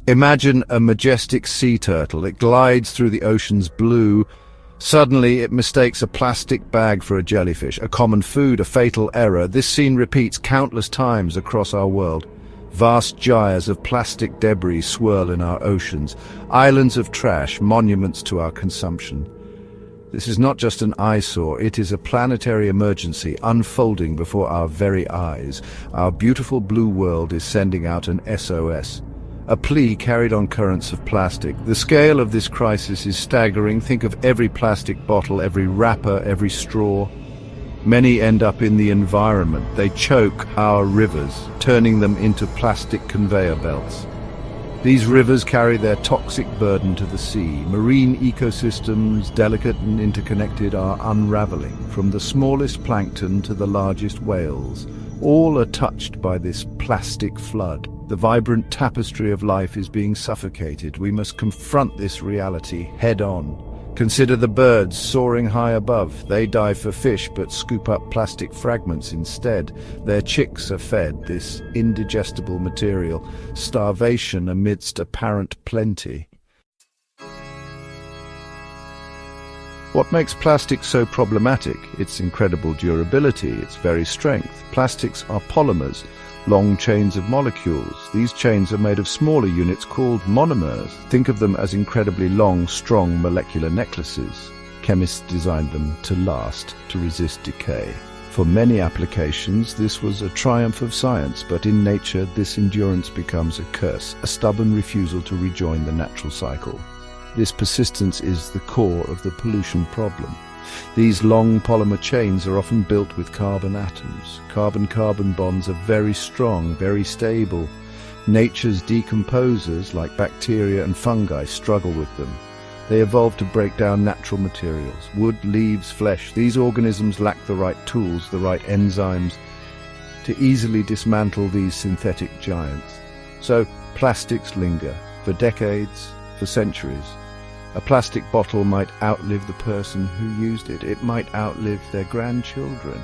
Imagine a majestic sea turtle. It glides through the ocean's blue. Suddenly, it mistakes a plastic bag for a jellyfish, a common food, a fatal error. This scene repeats countless times across our world. Vast gyres of plastic debris swirl in our oceans, islands of trash, monuments to our consumption. This is not just an eyesore, it is a planetary emergency unfolding before our very eyes. Our beautiful blue world is sending out an SOS. A plea carried on currents of plastic. The scale of this crisis is staggering. Think of every plastic bottle, every wrapper, every straw. Many end up in the environment. They choke our rivers, turning them into plastic conveyor belts. These rivers carry their toxic burden to the sea. Marine ecosystems, delicate and interconnected, are unraveling. From the smallest plankton to the largest whales, all are touched by this plastic flood. The vibrant tapestry of life is being suffocated. We must confront this reality head-on. Consider the birds soaring high above. They dive for fish but scoop up plastic fragments instead. Their chicks are fed this indigestible material. Starvation amidst apparent plenty. What makes plastic so problematic? Its incredible durability, its very strength. Plastics are polymers, long chains of molecules. These chains are made of smaller units called monomers. Think of them as incredibly long, strong molecular necklaces. Chemists designed them to last, to resist decay. For many applications, this was a triumph of science, but in nature, this endurance becomes a curse, a stubborn refusal to rejoin the natural cycle. This persistence is the core of the pollution problem. These long polymer chains are often built with carbon atoms. Carbon-carbon bonds are very strong, very stable. Nature's decomposers, like bacteria and fungi, struggle with them. They evolved to break down natural materials, wood, leaves, flesh. These organisms lack the right tools, the right enzymes, to easily dismantle these synthetic giants. So plastics linger, for decades, for centuries. A plastic bottle might outlive the person who used it. It might outlive their grandchildren.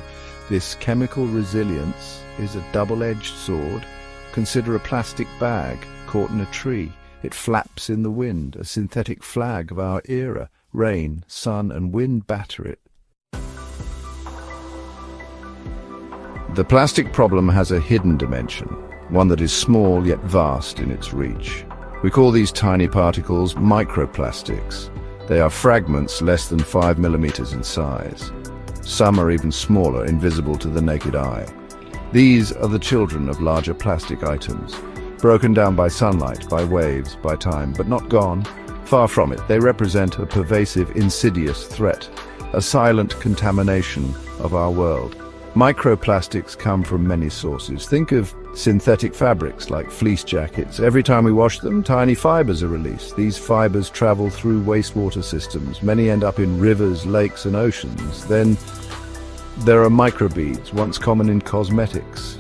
This chemical resilience is a double-edged sword. Consider a plastic bag caught in a tree. It flaps in the wind, a synthetic flag of our era. Rain, sun, and wind batter it. The plastic problem has a hidden dimension, one that is small yet vast in its reach. We call these tiny particles microplastics. They are fragments less than 5 millimeters in size. Some are even smaller, invisible to the naked eye. These are the children of larger plastic items, broken down by sunlight, by waves, by time, but not gone. Far from it, they represent a pervasive, insidious threat, a silent contamination of our world. Microplastics come from many sources. Think of synthetic fabrics like fleece jackets. Every time we wash them, tiny fibers are released. These fibers travel through wastewater systems. Many end up in rivers, lakes, and oceans. Then there are microbeads, once common in cosmetics.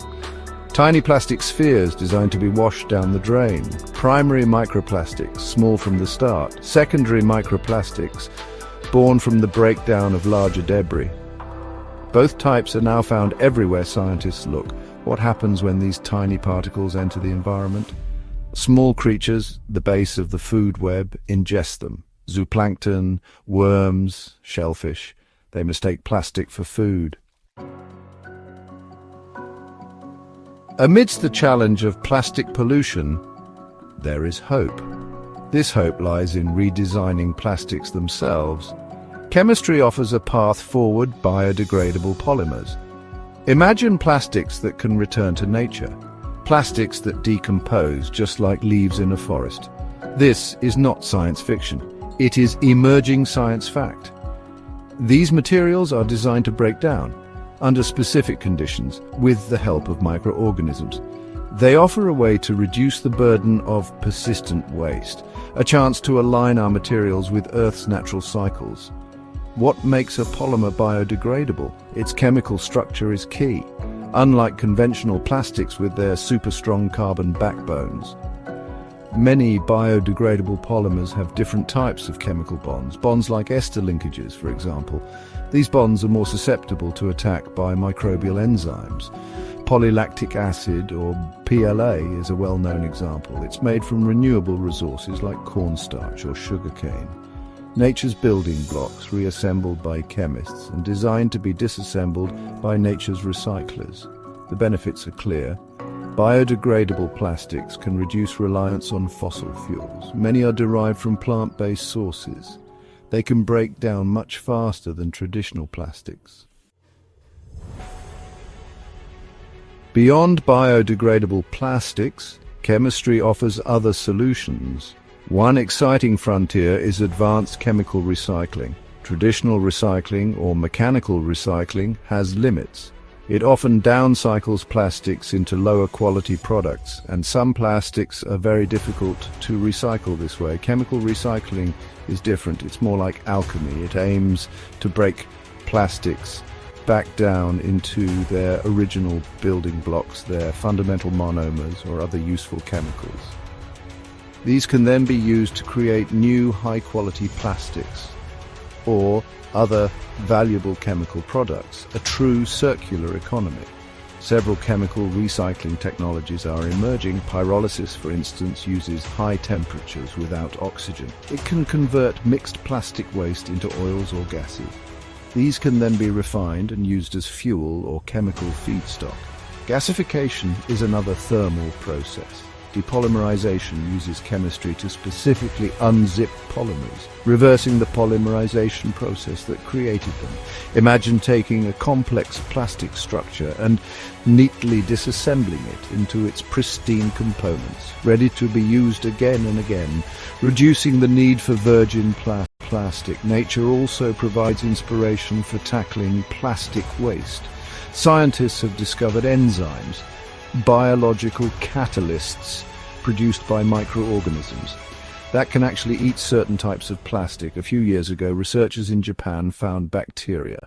Tiny plastic spheres designed to be washed down the drain. Primary microplastics, small from the start. Secondary microplastics, born from the breakdown of larger debris. Both types are now found everywhere scientists look. What happens when these tiny particles enter the environment? Small creatures, the base of the food web, ingest them. Zooplankton, worms, shellfish. They mistake plastic for food. Amidst the challenge of plastic pollution, there is hope. This hope lies in redesigning plastics themselves. Chemistry offers a path forward: biodegradable polymers. Imagine plastics that can return to nature. Plastics that decompose just like leaves in a forest. This is not science fiction. It is emerging science fact. These materials are designed to break down under specific conditions with the help of microorganisms. They offer a way to reduce the burden of persistent waste, a chance to align our materials with Earth's natural cycles. What makes a polymer biodegradable? Its chemical structure is key. Unlike conventional plastics with their super-strong carbon backbones, many biodegradable polymers have different types of chemical bonds. Bonds like ester linkages, for example. These bonds are more susceptible to attack by microbial enzymes. Polylactic acid, or PLA, is a well-known example. It's made from renewable resources like cornstarch or sugarcane. Nature's building blocks reassembled by chemists and designed to be disassembled by nature's recyclers. The benefits are clear. Biodegradable plastics can reduce reliance on fossil fuels. Many are derived from plant-based sources. They can break down much faster than traditional plastics. Beyond biodegradable plastics, chemistry offers other solutions. One exciting frontier is advanced chemical recycling. Traditional recycling, or mechanical recycling, has limits. It often downcycles plastics into lower quality products, and some plastics are very difficult to recycle this way. Chemical recycling is different. It's more like alchemy. It aims to break plastics back down into their original building blocks, their fundamental monomers or other useful chemicals. These can then be used to create new high-quality plastics or other valuable chemical products, a true circular economy. Several chemical recycling technologies are emerging. Pyrolysis, for instance, uses high temperatures without oxygen. It can convert mixed plastic waste into oils or gases. These can then be refined and used as fuel or chemical feedstock. Gasification is another thermal process. Depolymerization uses chemistry to specifically unzip polymers, reversing the polymerization process that created them. Imagine taking a complex plastic structure and neatly disassembling it into its pristine components, ready to be used again and again, reducing the need for virgin plastic. Nature also provides inspiration for tackling plastic waste. Scientists have discovered enzymes, biological catalysts produced by microorganisms that can actually eat certain types of plastic. A few years ago, researchers in Japan found bacteria.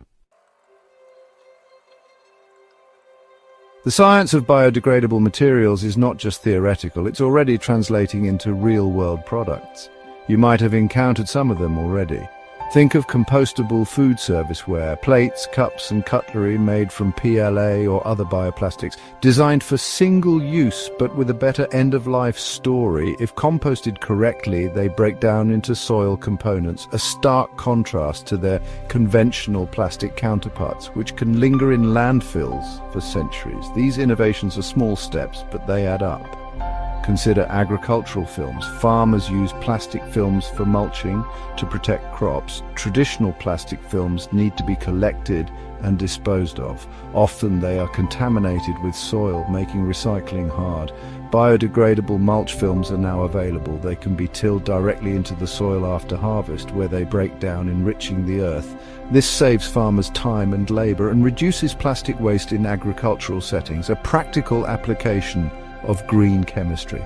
The science of biodegradable materials is not just theoretical, it's already translating into real-world products. You might have encountered some of them already. Think of compostable food serviceware, plates, cups and cutlery made from PLA or other bioplastics, designed for single use but with a better end-of-life story. If composted correctly, they break down into soil components, a stark contrast to their conventional plastic counterparts, which can linger in landfills for centuries. These innovations are small steps, but they add up. Consider agricultural films. Farmers use plastic films for mulching to protect crops. Traditional plastic films need to be collected and disposed of. Often they are contaminated with soil, making recycling hard. Biodegradable mulch films are now available. They can be tilled directly into the soil after harvest, where they break down, enriching the earth. This saves farmers time and labor and reduces plastic waste in agricultural settings, a practical application of green chemistry.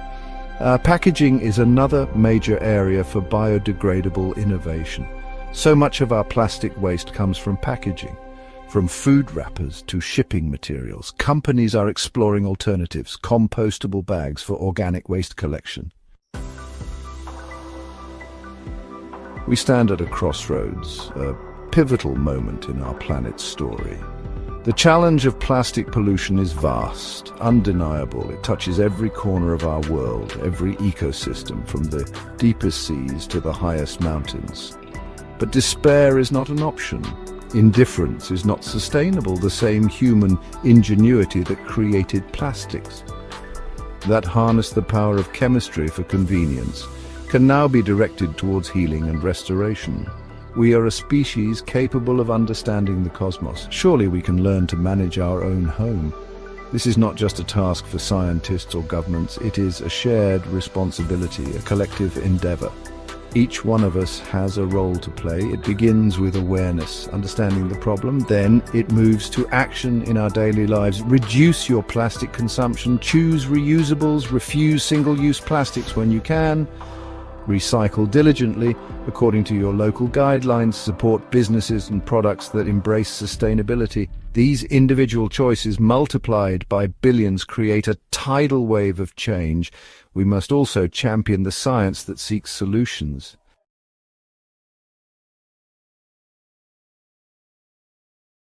Packaging is another major area for biodegradable innovation. So much of our plastic waste comes from packaging. From food wrappers to shipping materials, companies are exploring alternatives, compostable bags for organic waste collection. We stand at a crossroads, a pivotal moment in our planet's story. The challenge of plastic pollution is vast, undeniable. It touches every corner of our world, every ecosystem, from the deepest seas to the highest mountains. But despair is not an option. Indifference is not sustainable. The same human ingenuity that created plastics, that harnessed the power of chemistry for convenience, can now be directed towards healing and restoration. We are a species capable of understanding the cosmos. Surely we can learn to manage our own home. This is not just a task for scientists or governments. It is a shared responsibility, a collective endeavor. Each one of us has a role to play. It begins with awareness, understanding the problem. Then it moves to action in our daily lives. Reduce your plastic consumption. Choose reusables. Refuse single-use plastics when you can. Recycle diligently according to your local guidelines. Support businesses and products that embrace sustainability. These individual choices, multiplied by billions, create a tidal wave of change. We must also champion the science that seeks solutions.